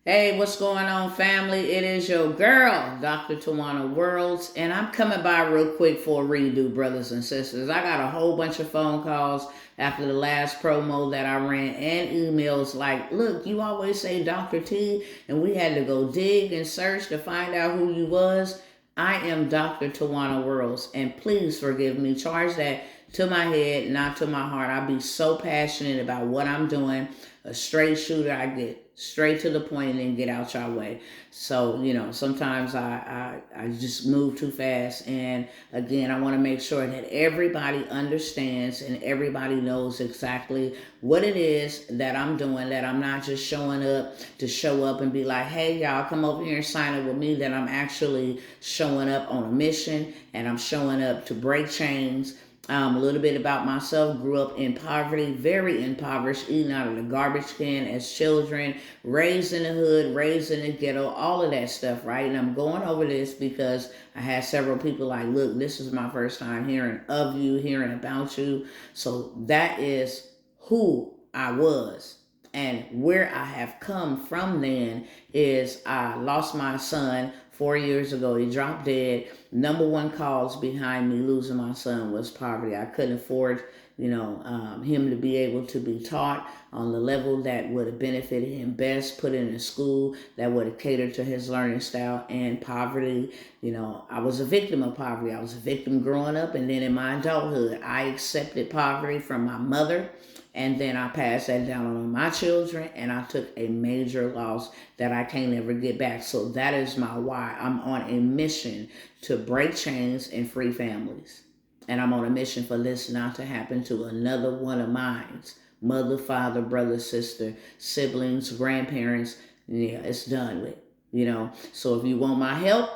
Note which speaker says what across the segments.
Speaker 1: Hey, what's going on, family? It is your girl, Dr. Tawana Worlds, and I'm coming by real quick for a redo, brothers and sisters. I got a whole bunch of phone calls after the last promo that I ran and emails like, look, you always say Dr. T, and we had to go dig and search to find out who you was. I am Dr. Tawana Worlds, and please forgive me. Charge that to my head, not to my heart. I be so passionate about what I'm doing. A straight shooter, I get straight to the point and then get out your way. So, sometimes I just move too fast. And again, I want to make sure that everybody understands and everybody knows exactly what it is that I'm doing, that I'm not just showing up to show up and be like, hey, y'all, come over here and sign up with me, that I'm actually showing up on a mission and I'm showing up to break chains. A little bit about myself. Grew up in poverty, very impoverished, eating out of the garbage can as children, raised in the hood, raised in the ghetto, all of that stuff, right? And I'm going over this because I had several people like, look, this is my first time hearing of you, hearing about you. So that is who I was. And where I have come from then is I lost my son 4 years ago. He dropped dead. Number one cause behind me losing my son was poverty. I couldn't afford, him to be able to be taught on the level that would have benefited him best, put in a school that would have catered to his learning style. And poverty, I was a victim of poverty. I was a victim growing up, and then in my adulthood, I accepted poverty from my mother. And then I passed that down on my children, and I took a major loss that I can't ever get back. So that is my why. I'm on a mission to break chains and free families. And I'm on a mission for this not to happen to another one of mine. Mother, father, brother, sister, siblings, grandparents. Yeah, it's done with. So if you want my help,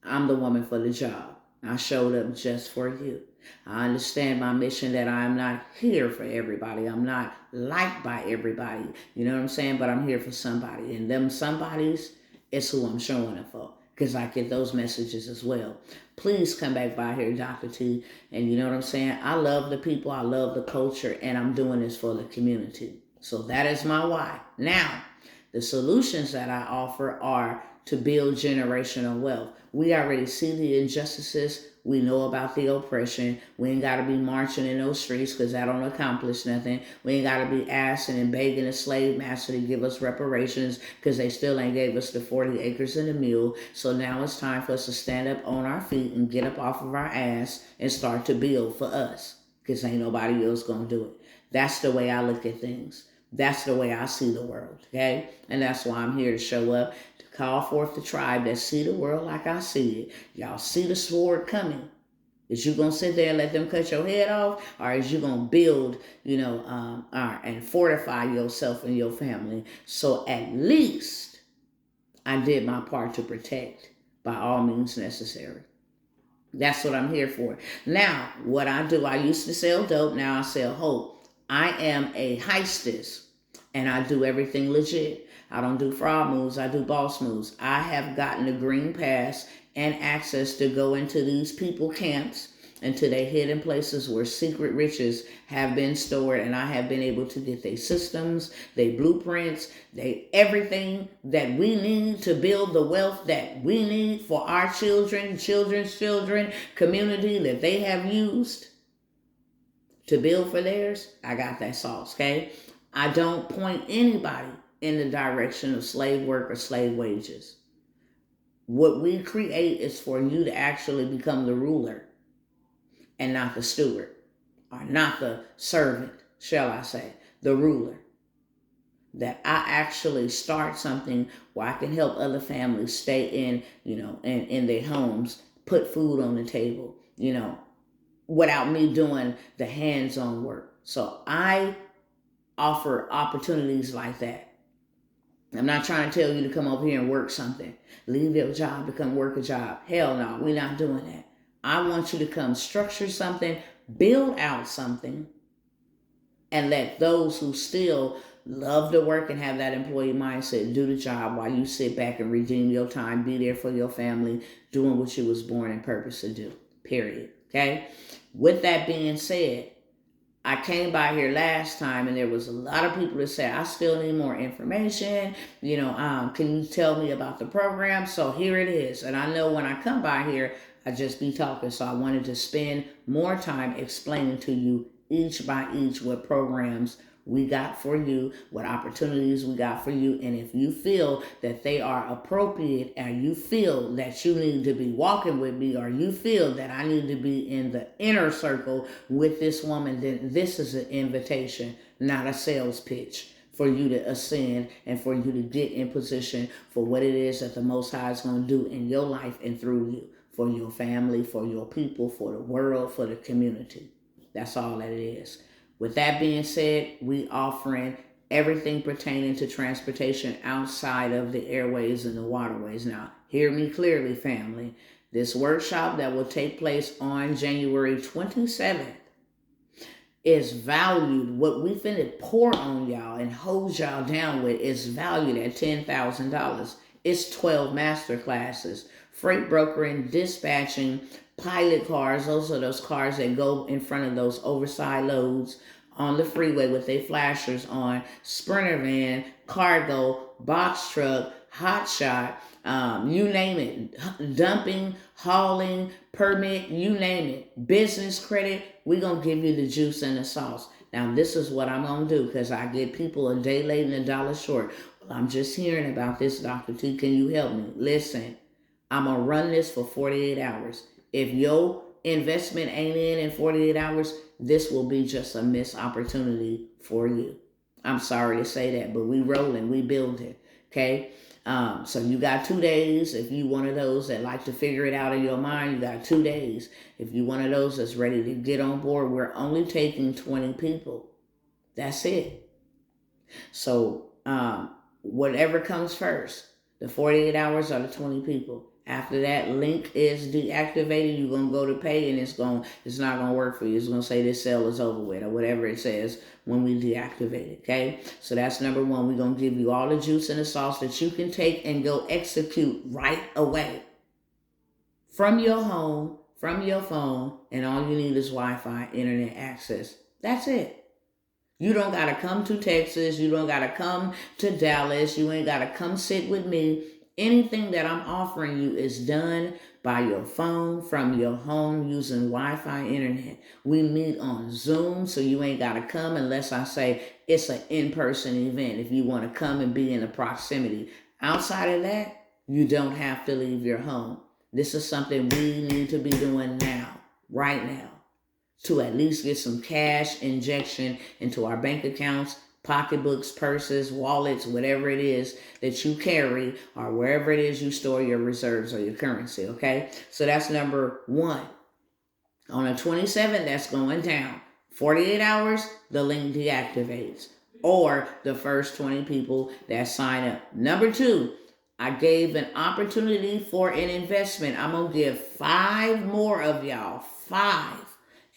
Speaker 1: I'm the woman for the job. I showed up just for you. I understand my mission, that I'm not here for everybody. I'm not liked by everybody. You know what I'm saying? But I'm here for somebody. And them somebodies is who I'm showing up for. Because I get those messages as well. Please come back by here, Dr. T. And you know what I'm saying? I love the people. I love the culture. And I'm doing this for the community. So that is my why. Now, the solutions that I offer are to build generational wealth. We already see the injustices. We know about the oppression. We ain't got to be marching in those streets because that don't accomplish nothing. We ain't got to be asking and begging the slave master to give us reparations because they still ain't gave us the 40 acres and a mule. So now it's time for us to stand up on our feet and get up off of our ass and start to build for us, because ain't nobody else going to do it. That's the way I look at things. That's the way I see the world, okay? And that's why I'm here to show up, to call forth the tribe that see the world like I see it. Y'all see the sword coming. Is you going to sit there and let them cut your head off? Or is you going to build, and fortify yourself and your family? So at least I did my part to protect by all means necessary. That's what I'm here for. Now, what I do, I used to sell dope. Now I sell hope. I am a heistess, and I do everything legit. I don't do fraud moves. I do boss moves. I have gotten the green pass and access to go into these people camps, into their hidden places where secret riches have been stored, and I have been able to get their systems, their blueprints, everything that we need to build the wealth that we need for our children, children's children, community that they have used to build for theirs. I got that sauce, okay? I don't point anybody in the direction of slave work or slave wages. What we create is for you to actually become the ruler and not the steward, or not the servant, shall I say, the ruler. That I actually start something where I can help other families stay in their homes, put food on the table, without me doing the hands-on work. So I offer opportunities like that. I'm not trying to tell you to come over here and work something. Leave your job to come work a job. Hell no, we're not doing that. I want you to come structure something, build out something, and let those who still love to work and have that employee mindset do the job while you sit back and redeem your time, be there for your family, doing what you was born and purpose to do, period. Okay? With that being said, I came by here last time and there was a lot of people that said, I still need more information. Can you tell me about the program? So here it is. And I know when I come by here, I just be talking. So I wanted to spend more time explaining to you each by each what programs we got for you, what opportunities we got for you. And if you feel that they are appropriate and you feel that you need to be walking with me, or you feel that I need to be in the inner circle with this woman, then this is an invitation, not a sales pitch, for you to ascend and for you to get in position for what it is that the Most High is going to do in your life and through you, for your family, for your people, for the world, for the community. That's all that it is. With that being said, we offering everything pertaining to transportation outside of the airways and the waterways. Now, hear me clearly, family. This workshop that will take place on January 27th is valued. What we finna pour on y'all and hold y'all down with is valued at $10,000. It's 12 master classes, freight brokering, dispatching, pilot cars. Those are those cars that go in front of those oversized loads on the freeway with their flashers on, sprinter van, cargo, box truck, hot shot, you name it, dumping, hauling, permit, you name it, business credit. We're going to give you the juice and the sauce. Now, this is what I'm going to do, because I get people a day late and $1 short. Well, I'm just hearing about this, Dr. T. Can you help me? Listen, I'm going to run this for 48 hours. If your investment ain't in 48 hours, this will be just a missed opportunity for you. I'm sorry to say that, but we rolling, we building, okay? So you got 2 days. If you one of those that like to figure it out in your mind, you got 2 days. If you one of those that's ready to get on board, we're only taking 20 people. That's it. So whatever comes first, the 48 hours or the 20 people. After that link is deactivated, you're gonna go to pay and it's not gonna work for you. It's gonna say this sale is over with or whatever it says when we deactivate it. Okay, so that's number one. We're gonna give you all the juice and the sauce that you can take and go execute right away from your home, from your phone, and all you need is Wi-Fi, internet access. That's it. You don't gotta come to Texas. You don't gotta come to Dallas. You ain't gotta come sit with me. Anything that I'm offering you is done by your phone, from your home, using Wi-Fi internet. We meet on Zoom, so you ain't got to come unless I say it's an in-person event if you want to come and be in the proximity. Outside of that, you don't have to leave your home. This is something we need to be doing now, right now, to at least get some cash injection into our bank accounts, pocketbooks, purses, wallets, whatever it is that you carry, or wherever it is you store your reserves or your currency, okay? So that's number one. On the 27th, that's going down. 48 hours, the link deactivates. Or the first 20 people that sign up. Number two, I gave an opportunity for an investment. I'm going to give 5 more of y'all, 5,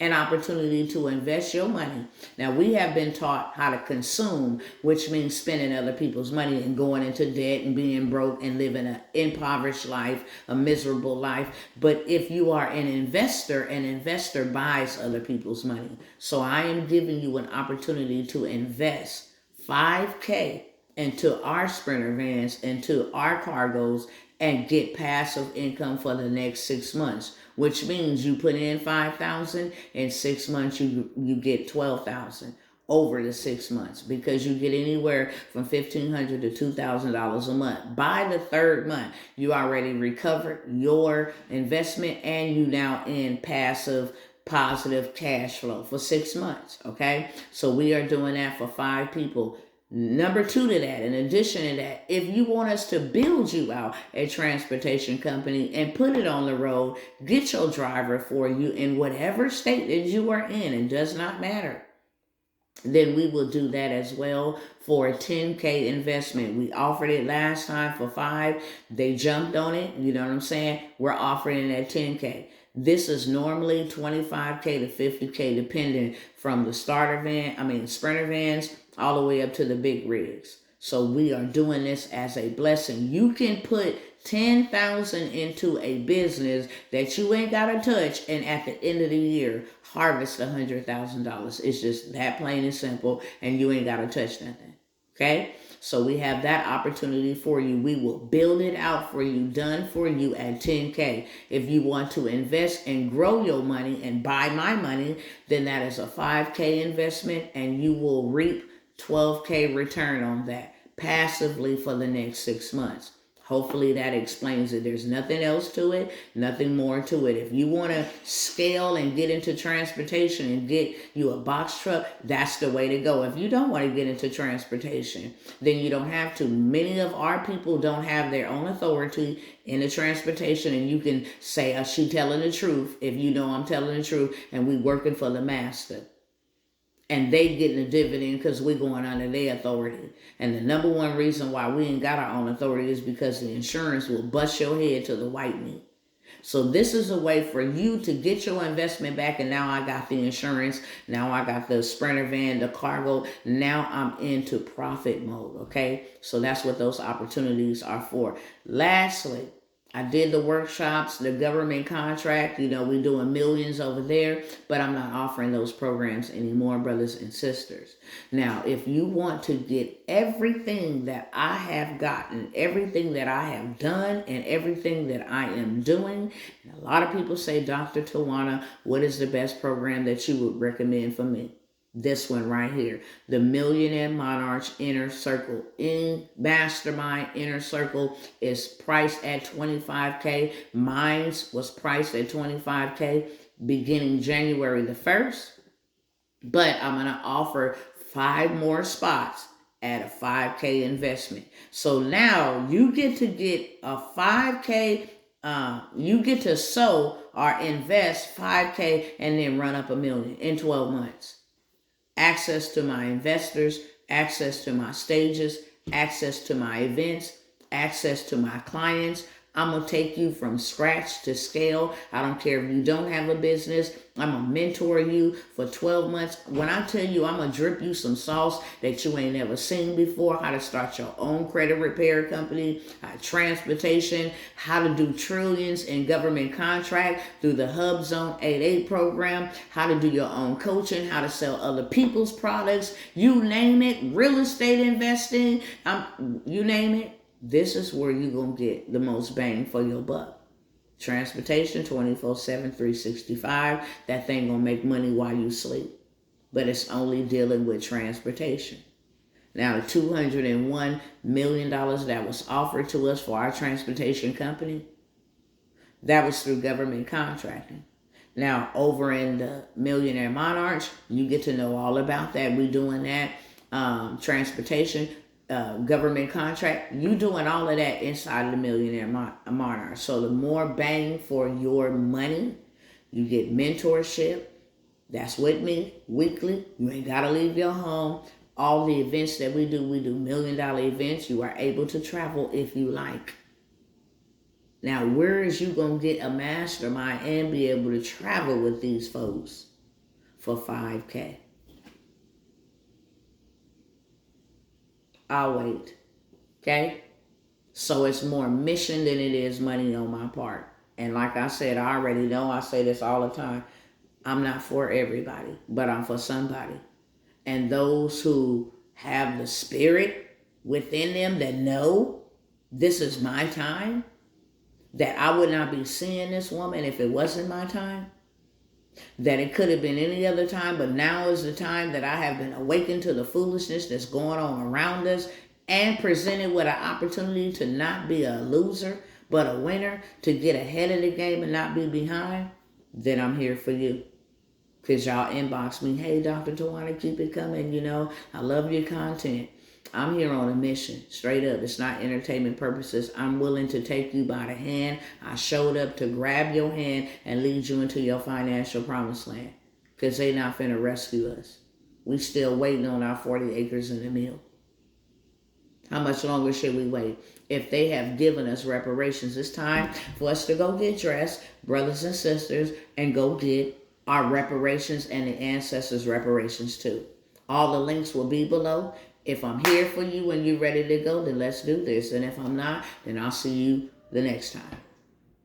Speaker 1: an opportunity to invest your money. Now, we have been taught how to consume, which means spending other people's money and going into debt and being broke and living an impoverished life, a miserable life. But if you are an investor buys other people's money. So I am giving you an opportunity to invest $5K into our sprinter vans, into our cargoes, and get passive income for the next 6 months, which means you put in $5,000, in 6 months you get $12,000 over the 6 months, because you get anywhere from $1,500 to $2,000 a month. By the 3rd month, you already recovered your investment and you now in passive positive cash flow for 6 months. Okay, so we are doing that for 5 people. Number 2 to that, in addition to that, if you want us to build you out a transportation company and put it on the road, get your driver for you in whatever state that you are in, it does not matter, then we will do that as well for a $10K investment. We offered it last time for 5. They jumped on it. You know what I'm saying? We're offering it at $10K. This is normally $25K to $50K, depending from the sprinter vans, all the way up to the big rigs. So we are doing this as a blessing. You can put 10,000 into a business that you ain't got to touch, and at the end of the year, harvest $100,000. It's just that plain and simple, and you ain't got to touch nothing. Okay? So we have that opportunity for you. We will build it out for you, done for you at 10K. If you want to invest and grow your money and buy my money, then that is a 5K investment, and you will reap 12K return on that passively for the next 6 months. Hopefully that explains it. There's nothing else to it, nothing more to it. If you want to scale and get into transportation and get you a box truck, that's the way to go. If you don't want to get into transportation, then you don't have to. Many of our people don't have their own authority in the transportation, and you can say, she telling the truth if you know I'm telling the truth, and we working for the master. And they getting a dividend because we're going under their authority. And the number one reason why we ain't got our own authority is because the insurance will bust your head to the white meat. So this is a way for you to get your investment back. And now I got the insurance. Now I got the Sprinter van, the cargo. Now I'm into profit mode, okay? So that's what those opportunities are for. Lastly, I did the workshops, the government contract, we're doing millions over there, but I'm not offering those programs anymore, brothers and sisters. Now, if you want to get everything that I have gotten, everything that I have done, and everything that I am doing, and a lot of people say, Dr. Tawana, what is the best program that you would recommend for me? This one right here, the Millionaire Monarch Inner Circle. In Mastermind Inner Circle is priced at $25K. Mine was priced at $25K beginning January the 1st. But I'm going to offer 5 more spots at a 5K investment. So now you get to get a 5K. You get to sow or invest 5K and then run up $1 million in 12 months. Access to my investors, access to my stages, access to my events, access to my clients. I'm going to take you from scratch to scale. I don't care if you don't have a business. I'm going to mentor you for 12 months. When I tell you I'm going to drip you some sauce that you ain't never seen before, how to start your own credit repair company, transportation, how to do trillions in government contract through the Hub Zone 88 program, how to do your own coaching, how to sell other people's products, you name it, real estate investing, you name it. This is where you're going to get the most bang for your buck. Transportation, 24/7, 365. That thing going to make money while you sleep. But it's only dealing with transportation. Now, the $201 million that was offered to us for our transportation company, that was through government contracting. Now, over in the Millionaire Monarchs, you get to know all about that. We're doing that. Transportation, government contract, you doing all of that inside of the Millionaire Monarch. So the more bang for your money, you get mentorship. That's with me weekly. You ain't got to leave your home. All the events that we do $1 million events. You are able to travel if you like. Now, where is you going to get a mastermind and be able to travel with these folks for 5K? I'll wait. Okay? So it's more mission than it is money on my part. And like I said, I already know, I say this all the time. I'm not for everybody, but I'm for somebody. And those who have the spirit within them that know this is my time, that I would not be seeing this woman if it wasn't my time, that it could have been any other time, but now is the time that I have been awakened to the foolishness that's going on around us and presented with an opportunity to not be a loser, but a winner, to get ahead of the game and not be behind, then I'm here for you. Because y'all inbox me, hey, Dr. Tawana, keep it coming. I love your content. I'm here on a mission, straight up. It's not entertainment purposes. I'm willing to take you by the hand. I showed up to grab your hand and lead you into your financial promised land. Because they not finna rescue us. We still waiting on our 40 acres and a mill. How much longer should we wait? If they have given us reparations, it's time for us to go get dressed, brothers and sisters, and go get our reparations and the ancestors' reparations too. All the links will be below. If I'm here for you when you're ready to go, then let's do this. And if I'm not, then I'll see you the next time.